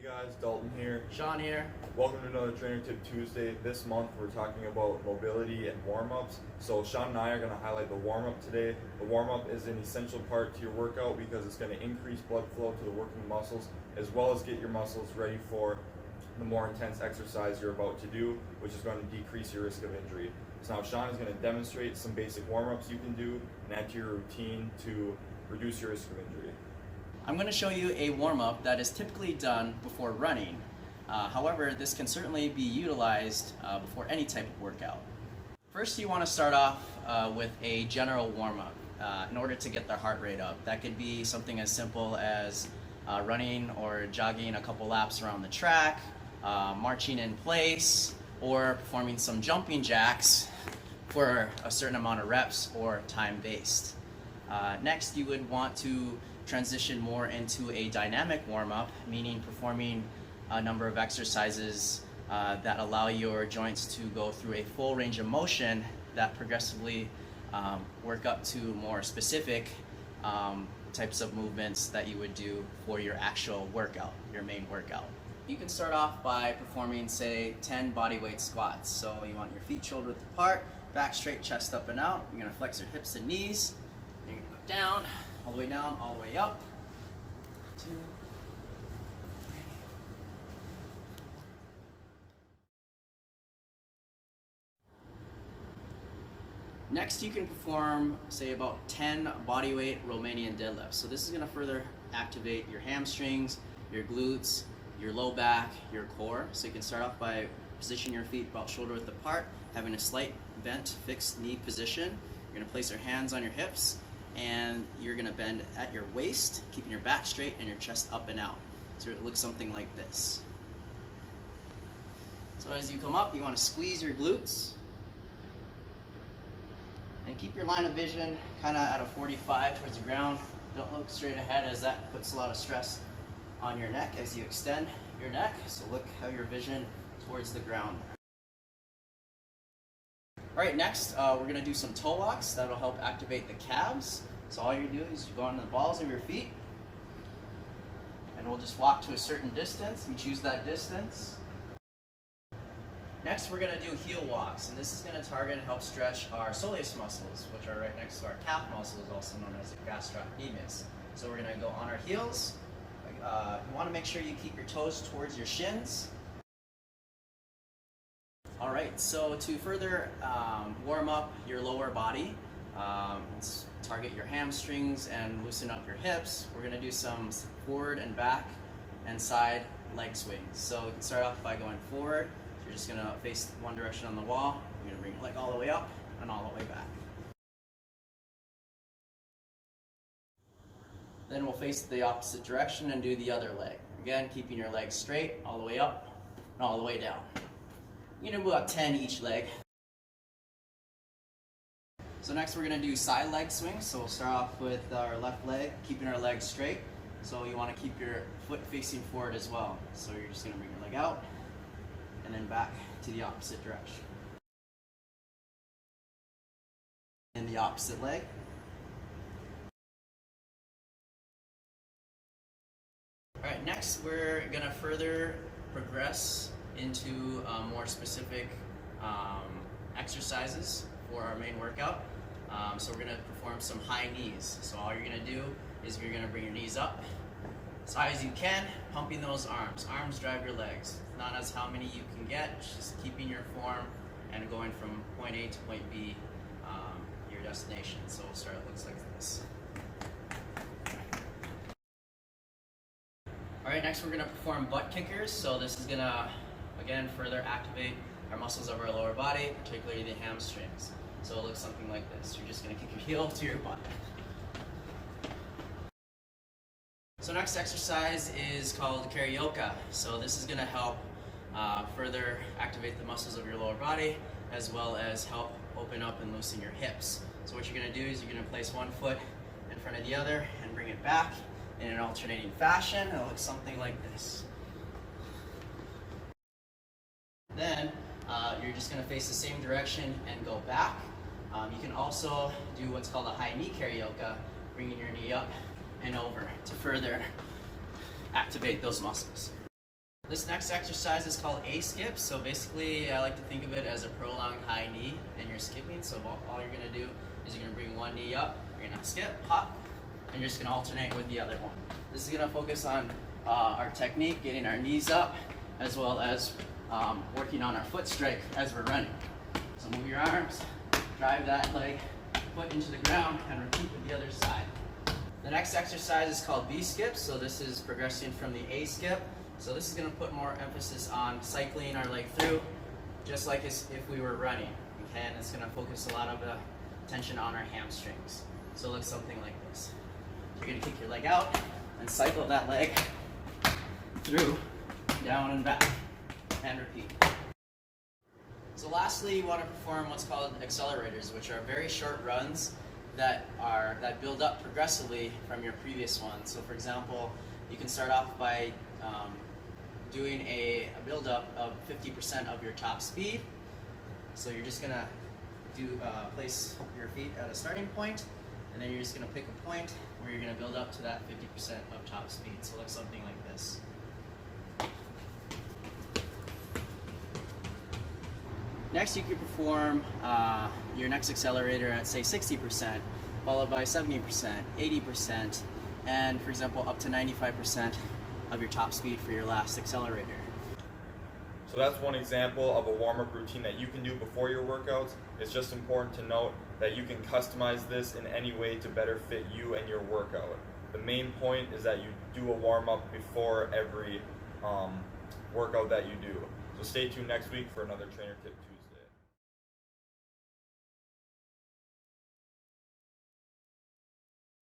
guys, Dalton here. Shawn here. Welcome to another Trainer Tip Tuesday. This month we're talking about mobility and warm-ups. So Shawn and I are going to highlight the warm-up today. The warm-up is an essential part to your workout because it's going to increase blood flow to the working muscles as well as get your muscles ready for the more intense exercise you're about to do, which is going to decrease your risk of injury. So now Shawn is going to demonstrate some basic warm-ups you can do and add to your routine to reduce your risk of injury. I'm going to show you a warm-up that is typically done before running. However, this can certainly be utilized before any type of workout. First, you want to start off with a general warm-up in order to get the heart rate up. That could be something as simple as running or jogging a couple laps around the track, marching in place, or performing some jumping jacks for a certain amount of reps or time-based. Next, you would want to transition more into a dynamic warm-up, meaning performing a number of exercises that allow your joints to go through a full range of motion that progressively work up to more specific types of movements that you would do for your actual workout, your main workout. You can start off by performing, say, 10 bodyweight squats. So you want your feet shoulder width apart, back straight, chest up and out. You're going to flex your hips and knees. You're going to go down, all the way down, all the way up. 2, 3. Next, you can perform, say, about 10 bodyweight Romanian deadlifts. So this is going to further activate your hamstrings, your glutes, your low back, your core. So you can start off by positioning your feet about shoulder width apart, having a slight bent, fixed knee position. You're going to place your hands on your hips, and you're going to bend at your waist, keeping your back straight and your chest up and out. So it looks something like this. So as you come up, you want to squeeze your glutes and keep your line of vision kind of at a 45 towards the ground. Don't look straight ahead, as that puts a lot of stress on your neck as you extend your neck. So look how your vision towards the ground. All right, next we're going to do some toe walks. That'll help activate the calves. So all you do is you go on the balls of your feet, and we'll just walk to a certain distance. You choose that distance. Next, we're going to do heel walks, and this is going to target and help stretch our soleus muscles, which are right next to our calf muscles, also known as the gastrocnemius. So we're going to go on our heels. You want to make sure you keep your toes towards your shins. All right, so to further warm up your lower body, target your hamstrings and loosen up your hips, we're going to do some forward and back and side leg swings. So we can start off by going forward. You're just going to face one direction on the wall. You're going to bring your leg all the way up and all the way back. Then we'll face the opposite direction and do the other leg. Again, keeping your legs straight all the way up and all the way down. You can do about 10 each leg. So next we're going to do side leg swings. So we'll start off with our left leg, keeping our legs straight. So you want to keep your foot facing forward as well. So you're just going to bring your leg out and then back to the opposite direction. And the opposite leg. All right, next we're going to further progress into more specific exercises for our main workout. So we're going to perform some high knees. So all you're going to do is you're going to bring your knees up as high as you can, pumping those arms. Arms drive your legs. Not as how many you can get, just keeping your form and going from point A to point B, your destination. So we'll start, it looks like this. All right, next we're going to perform butt kickers. So this is going to, again, further activate our muscles of our lower body, particularly the hamstrings. So it looks something like this. You're just going to kick your heel to your butt. So next exercise is called karaoke. So this is going to help further activate the muscles of your lower body, as well as help open up and loosen your hips. So what you're going to do is you're going to place one foot in front of the other and bring it back in an alternating fashion. It'll look something like this. Then you're just going to face the same direction and go back. You can also do what's called a high knee karaoke, bringing your knee up and over to further activate those muscles. This next exercise is called A skip. So basically, I like to think of it as a prolonged high knee, and you're skipping. So all you're gonna do is you're gonna bring one knee up, you're gonna skip, hop, and you're just gonna alternate with the other one. This is gonna focus on our technique, getting our knees up, as well as working on our foot strike as we're running. So move your arms, drive that leg, foot into the ground, and repeat with the other side. The next exercise is called B skip. So this is progressing from the A skip. So this is going to put more emphasis on cycling our leg through, just like as if we were running. Okay, and it's going to focus a lot of attention on our hamstrings. So it looks something like this. You're going to kick your leg out and cycle that leg through, down and back, and repeat. So lastly, you want to perform what's called accelerators, which are very short runs that build up progressively from your previous one. So for example, you can start off by doing a build-up of 50% of your top speed. So you're just gonna place your feet at a starting point, and then you're just gonna pick a point where you're gonna build up to that 50% of top speed. So it looks something like this. Next, you could perform your next accelerator at say 60%, followed by 70%, 80%, and for example up to 95% of your top speed for your last accelerator. So that's one example of a warm-up routine that you can do before your workouts. It's just important to note that you can customize this in any way to better fit you and your workout. The main point is that you do a warm-up before every workout that you do. So stay tuned next week for another Trainer Tip Tuesday.